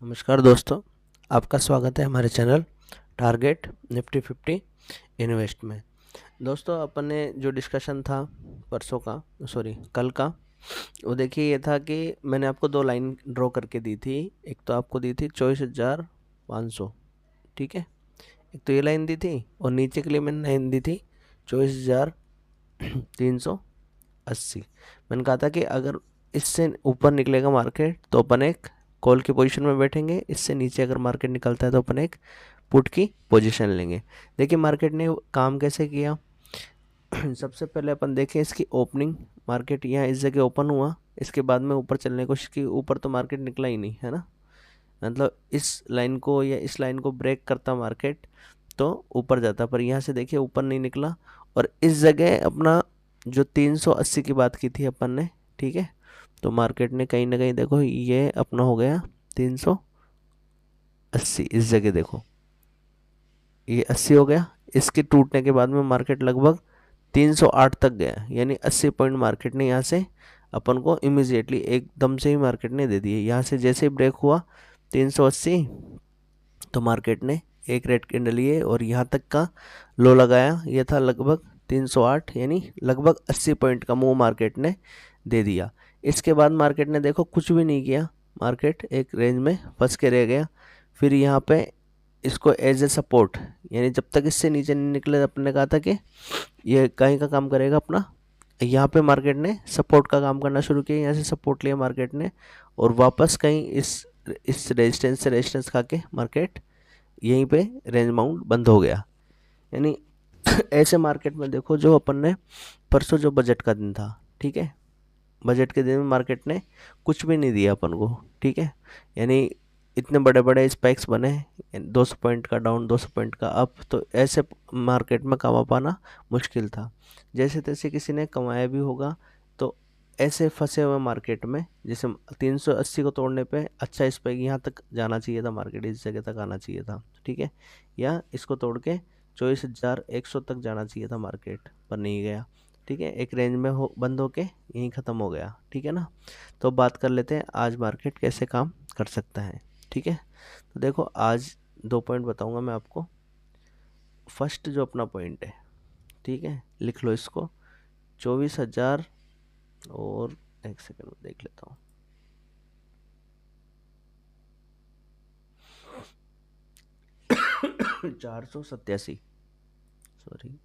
नमस्कार दोस्तों, आपका स्वागत है हमारे चैनल टारगेट निफ्टी 50 इन्वेस्ट में। दोस्तों, अपन ने जो डिस्कशन था परसों का, सॉरी कल का, वो देखिए ये था कि मैंने आपको दो लाइन ड्रॉ करके दी थी। एक तो आपको दी थी 24,500, ठीक है। एक तो ये लाइन दी थी और नीचे के लिए मैंने लाइन दी थी 24,380। मैंने कहा था कि अगर इससे ऊपर निकलेगा मार्केट तो अपन एक कॉल की पोजीशन में बैठेंगे, इससे नीचे अगर मार्केट निकलता है तो अपन एक पुट की पोजीशन लेंगे। देखिए मार्केट ने काम कैसे किया। सबसे पहले अपन देखें इसकी ओपनिंग। मार्केट यहाँ इस जगह ओपन हुआ, इसके बाद में ऊपर चलने की कोशिश की, ऊपर तो मार्केट निकला ही नहीं है ना। मतलब इस लाइन को या इस लाइन को ब्रेक करता मार्केट तो ऊपर जाता, पर यहाँ से देखिए ऊपर नहीं निकला। और इस जगह अपना जो 380 की बात की थी अपन ने, ठीक है, तो मार्केट ने कहीं ना कहीं देखो ये अपना हो गया 380। इस जगह देखो ये 80 हो गया। इसके टूटने के बाद में मार्केट लगभग 308 तक गया, यानी 80 पॉइंट मार्केट ने यहाँ से अपन को इमीजिएटली एकदम से ही मार्केट ने दे दिए। यहाँ से जैसे ही ब्रेक हुआ 380, तो मार्केट ने एक रेड कैंडल लिए और यहाँ तक का लो लगाया। ये था लगभग 308, यानी लगभग 80 पॉइंट का मूव मार्केट ने दे दिया। इसके बाद मार्केट ने देखो कुछ भी नहीं किया, मार्केट एक रेंज में फंस के रह गया। फिर यहाँ पे इसको एज ए सपोर्ट, यानी जब तक इससे नीचे नहीं निकले अपने ने कहा था कि ये कहीं का काम करेगा अपना। यहाँ पे मार्केट ने सपोर्ट का काम करना शुरू किया, यहाँ से सपोर्ट लिया मार्केट ने और वापस कहीं इस रेजिस्टेंस से रेजिस्टेंस खा के मार्केट यहीं पे रेंज माउंट बंद हो गया। यानी ऐसे मार्केट में देखो, जो अपन ने परसों जो बजट का दिन था, ठीक है, बजट के दिन में मार्केट ने कुछ भी नहीं दिया अपन को, ठीक है। यानी इतने बड़े बड़े स्पाइक्स बने, 200 पॉइंट का डाउन, 200 पॉइंट का अप, तो ऐसे मार्केट में कमा पाना मुश्किल था। जैसे तैसे किसी ने कमाया भी होगा। तो ऐसे फंसे हुए मार्केट में, जैसे 380 को तोड़ने पे अच्छा स्पाइक यहाँ तक जाना चाहिए था, मार्केट इस जगह तक आना चाहिए था, ठीक है, या इसको तोड़ के 24,100 तक जाना चाहिए था मार्केट, पर नहीं गया, ठीक है। एक रेंज में हो बंद होके यहीं ख़त्म हो गया, ठीक है ना। तो बात कर लेते हैं आज मार्केट कैसे काम कर सकता है, ठीक है। तो देखो आज दो पॉइंट बताऊंगा मैं आपको। फर्स्ट जो अपना पॉइंट है, ठीक है, लिख लो इसको, 24,000 और एक सेकंड में देख लेता हूँ। चार सौ सत्यासी, सॉरी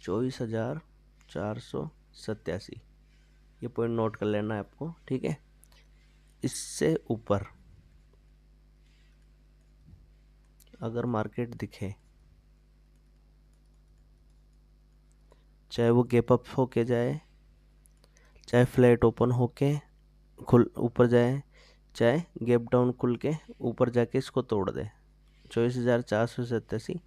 24,487, ये पॉइंट नोट कर लेना है आपको, ठीक है। इससे ऊपर अगर मार्केट दिखे, चाहे वो गैप अप होके जाए, चाहे फ्लैट ओपन होके खुल ऊपर जाए, चाहे गैप डाउन खुल के ऊपर जाके इसको तोड़ दे, 24,487,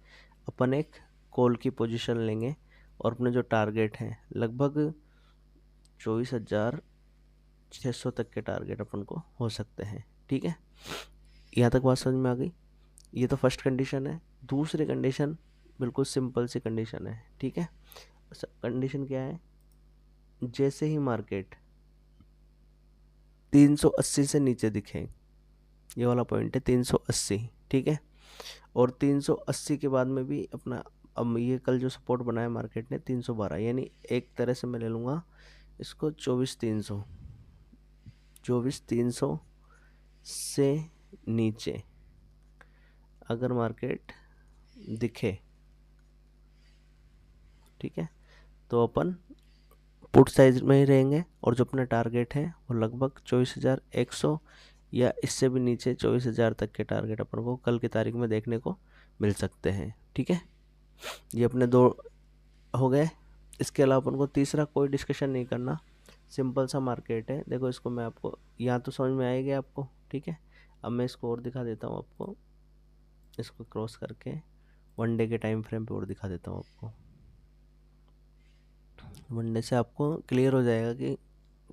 अपन एक कॉल की पोजीशन लेंगे और अपने जो टारगेट हैं लगभग 24,600 तक के टारगेट अपन को हो सकते हैं, ठीक है। यहाँ तक बात समझ में आ गई। ये तो फर्स्ट कंडीशन है। दूसरी कंडीशन बिल्कुल सिंपल सी कंडीशन है, ठीक है। कंडीशन क्या है, जैसे ही मार्केट 380 से नीचे दिखे, ये वाला पॉइंट है 380, ठीक है, और 380 के बाद में भी अपना, अब ये कल जो सपोर्ट बनाया मार्केट ने 312, यानी एक तरह से मैं ले लूँगा इसको 24,300, 24,300 से नीचे अगर मार्केट दिखे, ठीक है, तो अपन पुट साइज में ही रहेंगे और जो अपना टारगेट है वो लगभग 24,100 या इससे भी नीचे 24,000 तक के टारगेट अपन को कल की तारीख में देखने को मिल सकते हैं, ठीक है। ये अपने दो हो गए। इसके अलावा अपन को तीसरा कोई डिस्कशन नहीं करना, सिंपल सा मार्केट है। देखो इसको मैं आपको, यहाँ तो समझ में आएगा आपको, ठीक है। अब मैं इसको और दिखा देता हूँ आपको, इसको क्रॉस करके वन डे के टाइम फ्रेम पे और दिखा देता हूँ आपको। वन डे से आपको क्लियर हो जाएगा कि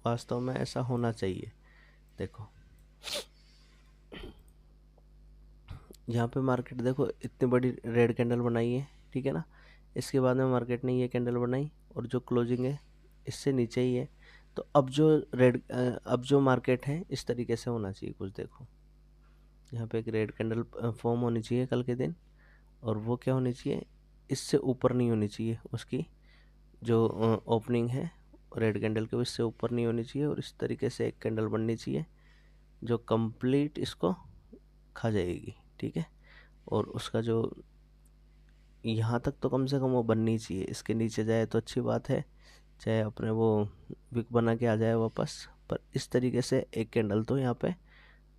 वास्तव में ऐसा होना चाहिए। देखो यहाँ पे मार्केट देखो इतनी बड़ी रेड कैंडल बनाई है, ठीक है ना। इसके बाद में मार्केट ने ये कैंडल बनाई और जो क्लोजिंग है इससे नीचे ही है, तो अब जो मार्केट है इस तरीके से होना चाहिए कुछ, देखो यहाँ पे एक रेड कैंडल फॉर्म होनी चाहिए कल के दिन, और वो क्या होनी चाहिए, इससे ऊपर नहीं होनी चाहिए उसकी जो ओपनिंग है रेड कैंडल के, इससे ऊपर नहीं होनी चाहिए, और इस तरीके से एक कैंडल बननी चाहिए जो कंप्लीट इसको खा जाएगी, ठीक है। और उसका जो यहाँ तक तो कम से कम वो बननी चाहिए, इसके नीचे जाए तो अच्छी बात है, चाहे अपने वो विक बना के आ जाए वापस, पर इस तरीके से एक कैंडल तो यहाँ पे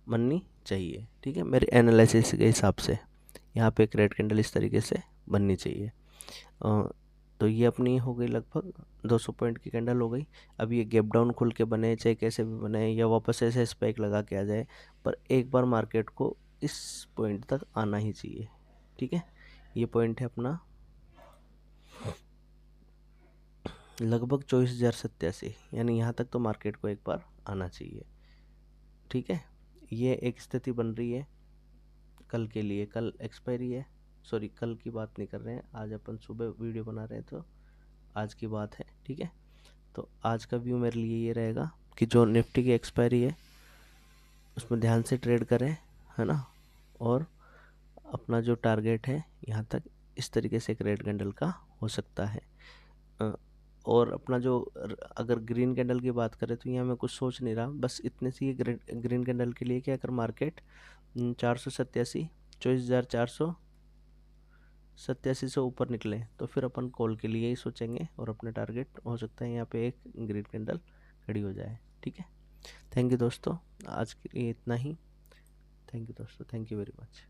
बननी चाहिए, ठीक है। मेरे एनालिसिस के हिसाब से यहाँ पे एक रेड कैंडल इस तरीके से बननी चाहिए। तो ये अपनी हो गई लगभग 200 पॉइंट की कैंडल हो गई। अब ये गैप डाउन खुल के बने, चाहे कैसे भी बने, या वापस ऐसे स्पाइक लगा के आ जाए, पर एक बार मार्केट को इस पॉइंट तक आना ही चाहिए, ठीक है। ये पॉइंट है अपना लगभग 24,087, यानी यहाँ तक तो मार्केट को एक बार आना चाहिए, ठीक है। ये एक स्थिति बन रही है कल के लिए, कल एक्सपायरी है, सॉरी कल की बात नहीं कर रहे हैं, आज अपन सुबह वीडियो बना रहे हैं तो आज की बात है, ठीक है। तो आज का व्यू मेरे लिए ये रहेगा कि जो निफ्टी की एक्सपायरी है उसमें ध्यान से ट्रेड करें, है ना। और अपना जो टारगेट है यहाँ तक इस तरीके से एक रेड कैंडल का हो सकता है। और अपना जो अगर ग्रीन कैंडल की बात करें तो यहाँ मैं कुछ सोच नहीं रहा, बस इतने से ये ग्रीन कैंडल के लिए कि अगर मार्केट 487 24,487 से ऊपर निकले तो फिर अपन कॉल के लिए ही सोचेंगे, और अपने टारगेट हो सकता है यहाँ पे एक ग्रीन कैंडल खड़ी हो जाए, ठीक है। थैंक यू दोस्तों, आज के लिए इतना ही। थैंक यू दोस्तों, थैंक यू वेरी मच।